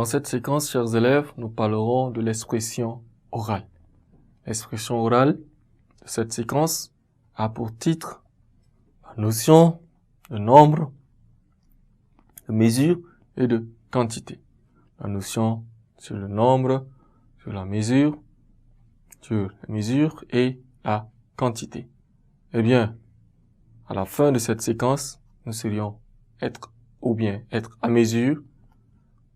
cette séquence, chers élèves, nous parlerons de l'expression orale. L'expression orale de cette séquence a pour titre la notion de nombre, de mesure et de quantité. La notion sur le nombre, sur la mesure et la quantité. Eh bien, à la fin de cette séquence, nous serions être à mesure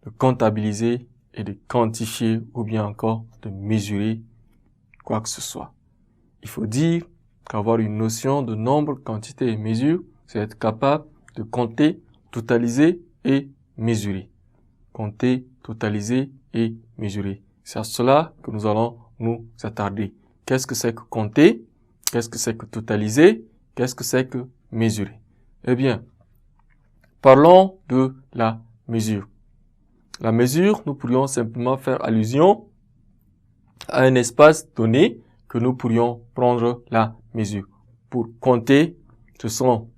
de comptabiliser et de quantifier ou bien encore de mesurer quoi que ce soit. Il faut dire qu'avoir une notion de nombre, quantité et mesure, c'est être capable de compter, totaliser et mesurer. Compter, totaliser et mesurer. C'est à cela que nous allons nous attarder. Qu'est-ce que c'est que compter? Qu'est-ce que c'est que totaliser? Qu'est-ce que c'est que mesurer? Eh bien, parlons de la mesure. La mesure, nous pourrions simplement faire allusion à un espace donné que nous pourrions prendre la mesure. Pour compter, ce sont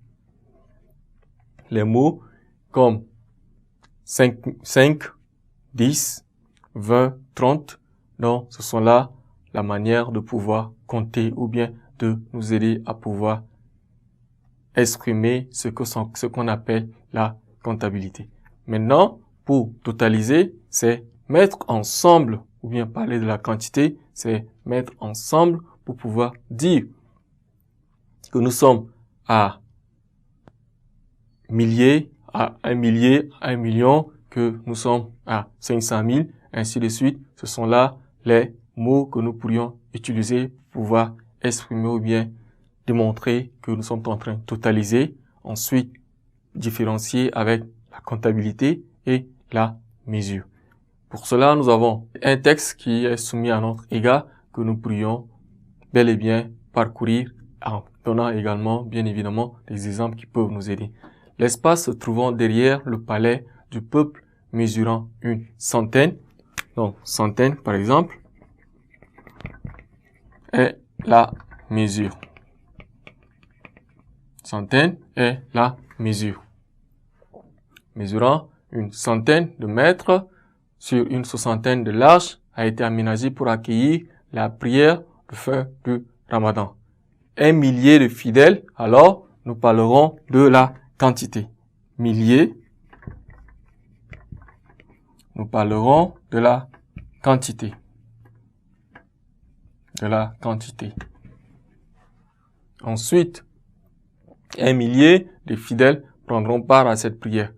les mots comme 5, 10, 20, 30. Donc, ce sont là la manière de pouvoir compter ou bien de nous aider à pouvoir exprimer ce qu'on appelle la comptabilité. Maintenant, pour totaliser, c'est mettre ensemble, ou bien parler de la quantité, c'est mettre ensemble pour pouvoir dire que nous sommes à milliers, à un millier, à 1 million, que nous sommes à 500 000, ainsi de suite. Ce sont là les mots que nous pourrions utiliser pour pouvoir exprimer ou bien démontrer que nous sommes en train de totaliser, ensuite différencier avec la comptabilité et la mesure. Pour cela, nous avons un texte qui est soumis à notre égard que nous pourrions bel et bien parcourir en donnant également, bien évidemment, des exemples qui peuvent nous aider. L'espace se trouvant derrière le palais du peuple mesurant une centaine, donc centaine par exemple, est la mesure. Centaine est la mesure. Mesurant une centaine de mètres sur une soixantaine de large a été aménagé pour accueillir la prière de fin du Ramadan. 1 millier de fidèles, alors nous parlerons de la quantité. Milliers, nous parlerons de la quantité. De la quantité. Ensuite, 1 millier de fidèles prendront part à cette prière.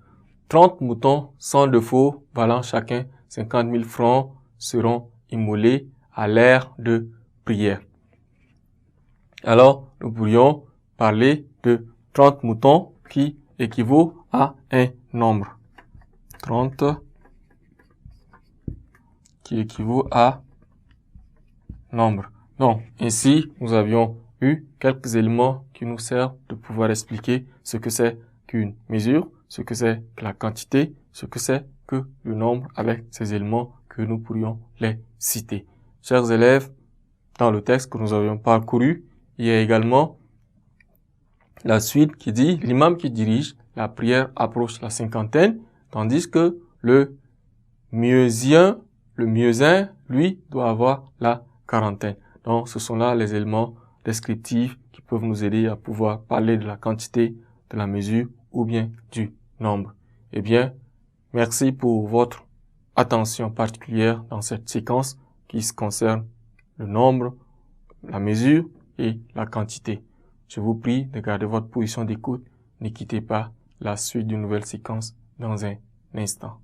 30 moutons sans défaut, valant chacun 50 000 francs, seront immolés à l'heure de prière. Alors, nous pourrions parler de 30 moutons qui équivaut à un nombre. 30 qui équivaut à nombre. Donc, ainsi, nous avions eu quelques éléments qui nous servent de pouvoir expliquer ce que c'est qu'une mesure, ce que c'est que la quantité, ce que c'est que le nombre avec ces éléments que nous pourrions les citer. Chers élèves, dans le texte que nous avions parcouru, il y a également la suite qui dit l'imam qui dirige la prière approche la cinquantaine, tandis que le muezzin, lui, doit avoir la quarantaine. Donc, ce sont là les éléments descriptifs qui peuvent nous aider à pouvoir parler de la quantité, de la mesure ou bien du nombre. Eh bien, merci pour votre attention particulière dans cette séquence qui se concerne le nombre, la mesure et la quantité. Je vous prie de garder votre position d'écoute. Ne quittez pas la suite d'une nouvelle séquence dans un instant.